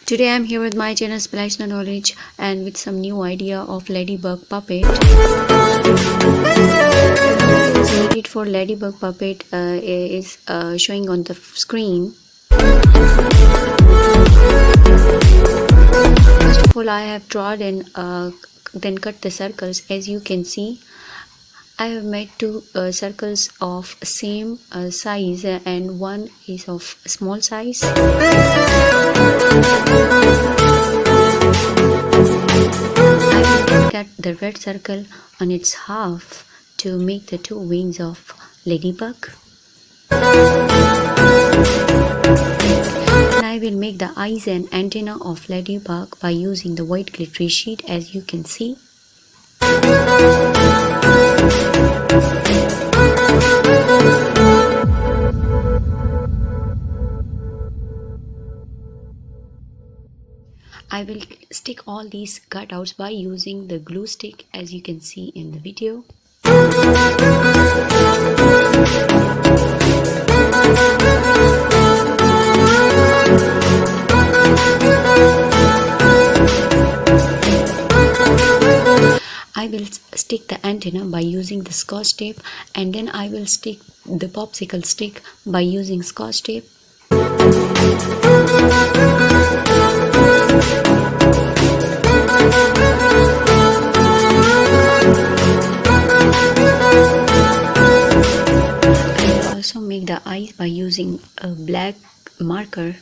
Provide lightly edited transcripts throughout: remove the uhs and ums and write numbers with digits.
Today I'm here with my channel Splash the Knowledge and with some new idea of Ladybug Puppet. So it for Ladybug Puppet is showing on the screen. First of all, I have drawn and then cut the circles. As you can see, I have made two circles of same size and one is of small size. I will cut the red circle on its half to make the two wings of Ladybug. And I will make the eyes and antenna of Ladybug by using the white glittery sheet, as you can see. I will stick all these cutouts by using the glue stick, as you can see in the video. I will stick the antenna by using the scotch tape, and then I will stick the popsicle stick by using scotch tape. I will also make the eyes by using a black marker.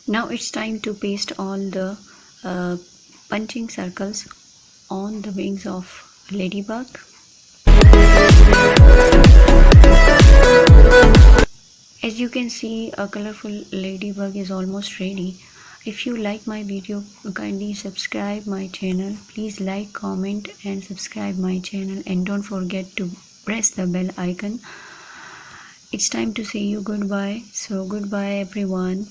Now it's time to paste all the punching circles on the wings of Ladybug. As you can see, a colorful Ladybug is almost ready. If you like my video, kindly subscribe my channel. Please like, comment and subscribe my channel, and don't forget to press the bell icon. It's time to say you goodbye. So goodbye everyone.